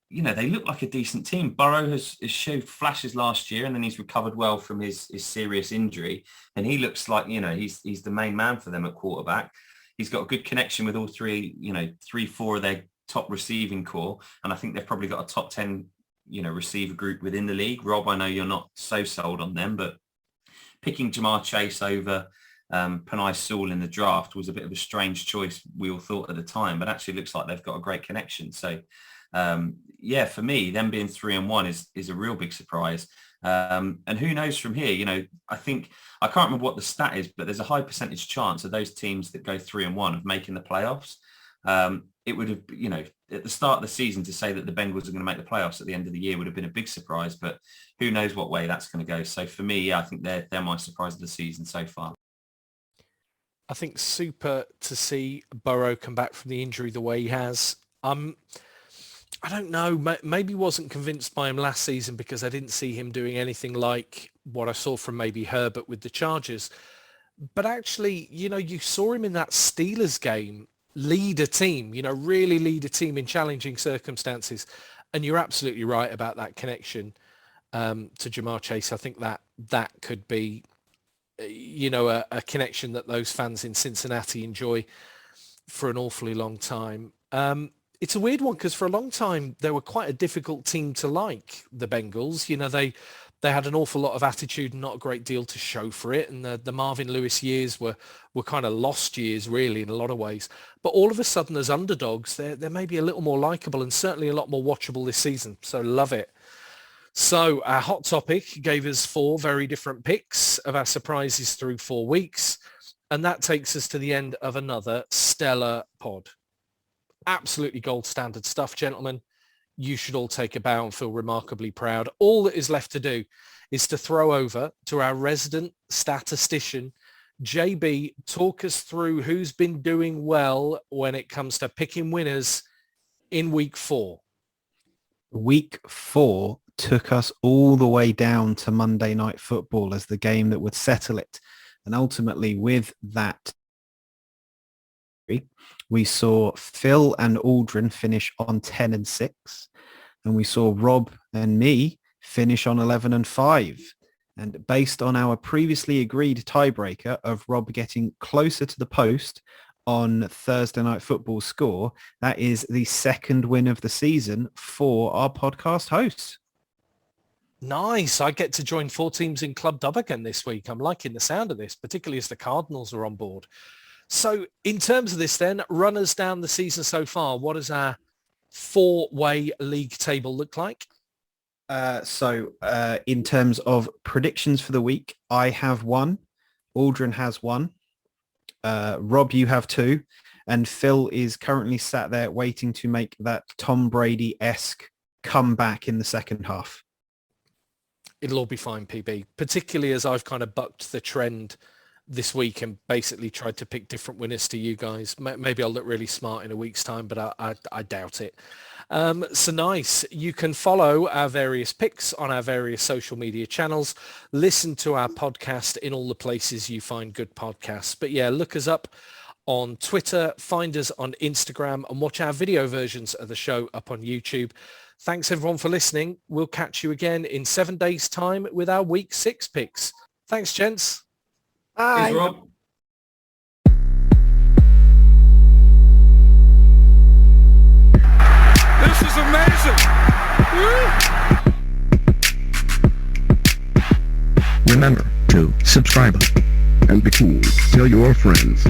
you know, they look like a decent team. Burrow has showed flashes last year, and then he's recovered well from his serious injury. And he looks like, you know, he's the main man for them at quarterback. He's got a good connection with all 3-4 of their top receiving core. And I think they've probably got a top 10, you know, receiver group within the league. Rob, I know you're not so sold on them, but picking Jamar Chase over Penei Sewell in the draft was a bit of a strange choice, we all thought at the time, but actually looks like they've got a great connection. So, yeah, for me, them being 3-1 is a real big surprise. And who knows from here? You know, I think I can't remember what the stat is, but there's a high percentage chance of those teams that go 3-1 of making the playoffs. It would have, you know, at the start of the season to say that the Bengals are going to make the playoffs at the end of the year would have been a big surprise, but who knows what way that's going to go. So for me, yeah, I think they're my surprise of the season so far. I think super to see Burrow come back from the injury the way he has. I don't know, maybe wasn't convinced by him last season because I didn't see him doing anything like what I saw from maybe Herbert with the Chargers. But actually, you know, you saw him in that Steelers game lead a team, you know, really lead a team in challenging circumstances. And you're absolutely right about that connection to Jamar Chase. I think that could be, you know, a connection that those fans in Cincinnati enjoy for an awfully long time. It's a weird one because for a long time they were quite a difficult team to like, the Bengals. You know, they had an awful lot of attitude and not a great deal to show for it. And the Marvin Lewis years were kind of lost years, really, in a lot of ways. But all of a sudden, as underdogs, they're maybe a little more likable and certainly a lot more watchable this season. So love it. So our hot topic gave us 4 very different picks of our surprises through 4 weeks. And that takes us to the end of another stellar pod. Absolutely gold standard stuff, gentlemen. You should all take a bow and feel remarkably proud. All that is left to do is to throw over to our resident statistician, JB, talk us through who's been doing well when it comes to picking winners in week 4. Week 4 took us all the way down to Monday Night Football as the game that would settle it. And ultimately with that, we saw Phil and Aldrin finish on 10-6, and we saw Rob and me finish on 11-5. And based on our previously agreed tiebreaker of Rob getting closer to the post on Thursday Night Football score, that is the second win of the season for our podcast hosts. Nice. I get to join 4 teams in Club Dub again this week. I'm liking the sound of this, particularly as the Cardinals are on board. So in terms of this then, runners down the season so far, what does our 4-way league table look like? So in terms of predictions for the week, I have 1, Aldrin has 1, Rob, you have 2, and Phil is currently sat there waiting to make that Tom Brady-esque comeback in the second half. It'll all be fine, PB, particularly as I've kind of bucked the trend this week and basically tried to pick different winners to you guys. Maybe I'll look really smart in a week's time, but I doubt it. So nice. You can follow our various picks on our various social media channels. Listen to our podcast in all the places you find good podcasts. But yeah, look us up on Twitter, find us on Instagram, and watch our video versions of the show up on YouTube. Thanks everyone for listening. We'll catch you again in 7 days' time with our week 6 picks. Thanks, gents. Bye. Cheers, Rob. This is amazing. Remember to subscribe and be cool. Tell your friends.